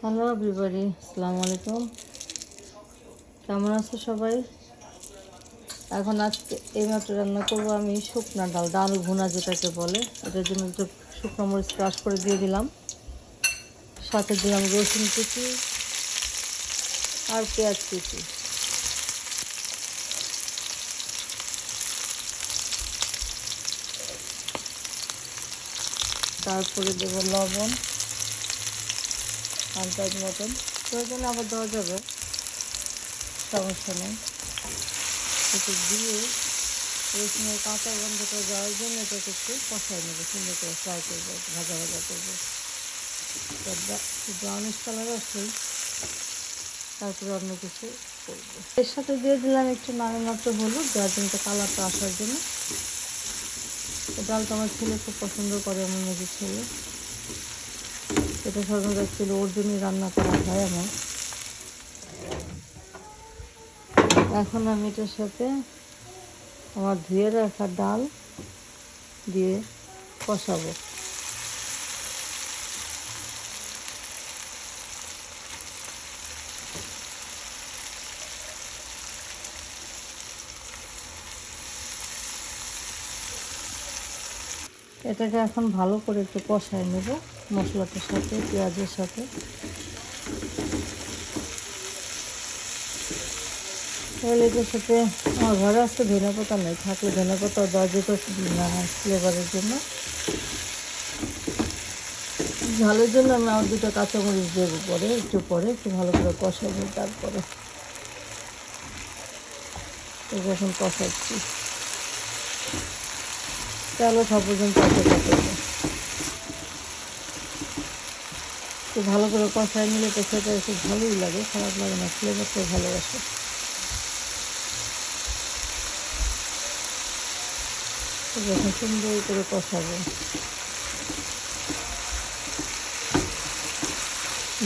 Hello everybody, আসসালামু আলাইকুম। কেমন আছো সবাই? এখন আজকে এইমাত্র রান্না করবো আমি শুকনা ডাল, ডাল ভুনা যেটাকে বলে। এটার জন্য একটু শুকনো মরিচ ক্রাশ করে দিয়ে দিলাম, সাথে দিলাম রসুন কুচি আর পেঁয়াজ কুচি। তারপরে দেবো লবণ আন্দাজ মতন, প্রয়োজনে আবার দেওয়া যাবে, সমস্যা নেই। একটু দিয়ে রসুনের কাঁচা গন্ধটা যাওয়ার জন্য এটাকে একটু কষাই নেবো, সুন্দর করে ফ্রাই করবো, ভাজা ভাজা করবো। ব্রাউনিশ কালার আসলেই তারপরে অন্য কিছু করবো। এর সাথে দিয়ে দিলাম একটু নাড়ামাত্র হলুদ, যার জন্য কালারটা আসার জন্য। ডালটা আমার ছেলে খুব পছন্দ করে, আমার মেয়ের ছেলে। এটা সর্বদা ছিল ওর জন্যই রান্না করা হয় আমার। এখন আমি এটার সাথে আমার ধুয়ে রাখা ডাল দিয়ে কষাবো। এটাকে এখন ভালো করে একটু কষায় নেব মশলাটার সাথে, পেঁয়াজের সাথে। তাহলে এটার সাথে আমার ঘরে আসতে ধনে পাতা নেই, থাকলে ধনে পাতা দেওয়া যেত ফ্লেভারের জন্য। ঝালের জন্য আমি আর দুটো কাঁচামরিচ দেবো পরে, একটু ভালো করে কষাবো। তারপরে এখন কষাচ্ছি, তাহলে সব পর্যন্ত একটু ভালো করে কষায় নিলে তো খেতে একটু ভালোই লাগে, খারাপ লাগে না, ফ্লেভারটা ভালোবাসে। যখন সুন্দর করে কষাবো,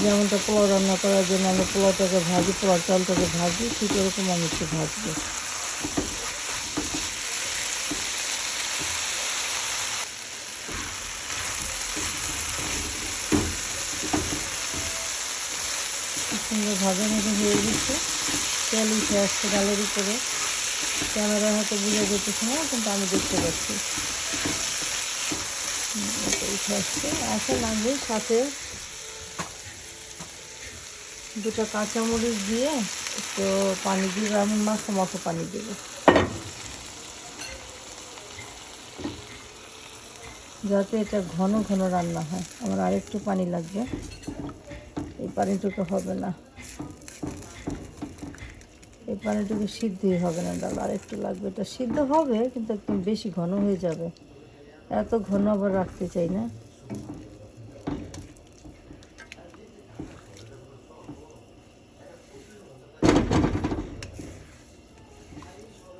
যেমনটা পোলাও রান্না করার জন্য আমি পোলাওটাকে ভাজি, পোলাও চালটাকে ভাজি, ঠিক এরকম আমি একটু ভাজবো। সুন্দর ভাজা মতো হয়ে গেছে, তেল উঠে আসছে ডালের উপরে। ক্যামেরা হয়তো বোঝা যেতেছে না, কিন্তু আমি দেখতে পাচ্ছি উঠে আসছে। এখন আমি সাথে দুটো কাঁচামরিচ দিয়ে একটু পানি দিয়ে আমি মাখো পানি দেবো, যাতে এটা ঘন ঘন রান্না হয়। আমার আরেকটু পানি লাগবে, এই পানিটুকু হবে না, এই পানিটুকু সিদ্ধই হবে না, ডাল আরেকটু লাগবে। এটা সিদ্ধ হবে কিন্তু একদম বেশি ঘন হয়ে যাবে, এত ঘন আবার রাখতে চাই না।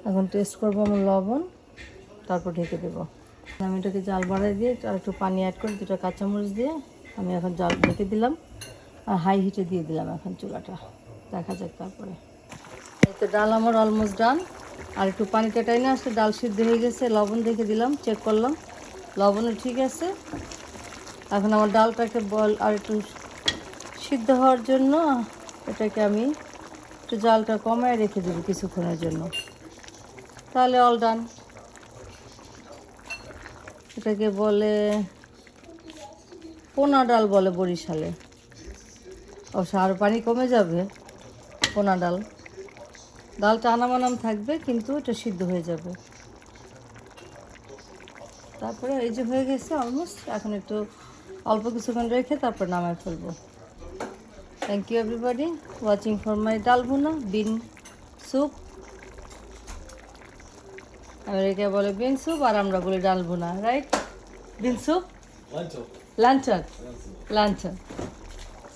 এখন টেস্ট করবো আমার লবণ, তারপর ঢেকে দেবো। আমি এটাকে জাল বাড়াই দিয়ে আর একটু পানি অ্যাড করে দুটো কাঁচামরিচ দিয়ে আমি এখন জাল ঢেকে দিলাম, আর হাই হিটে দিয়ে দিলাম এখন চুলাটা। দেখা যাক তারপরে। এই তো ডাল আমার অলমোস্ট ডান, আর একটু পানিটা টাইনে আসলে ডাল সিদ্ধ হয়ে গেছে। লবণ দেখে দিলাম, চেক করলাম, লবণও ঠিক আছে। এখন আমার ডালটাকে আর একটু সিদ্ধ হওয়ার জন্য এটাকে আমি একটু জালটা কমায় রেখে দেবো কিছুক্ষণের জন্য, তাহলে অল ডান। এটাকে বলে পোনা ডাল বলে বরিশালে, অবশ্য আরও পানি কমে যাবে। পোনা ডাল, ডালটা আনামানাম থাকবে কিন্তু এটা সিদ্ধ হয়ে যাবে। তারপরে এই যে হয়ে গেছে অলমোস্ট, এখন একটু অল্প কিছুক্ষণ রেখে তারপর নামায় ফেলবো। Thank you everybody watching for my dal bhuna bin soup. America বলে বিন স্যুপ আর আমরা বলি ডাল ভুনা, রাইট? বিন স্যুপ, লাঞ্চন, লাঞ্চন।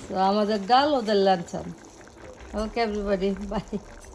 তো আমাদের ডাল, ওদের লাঞ্চন। Okay everybody, by.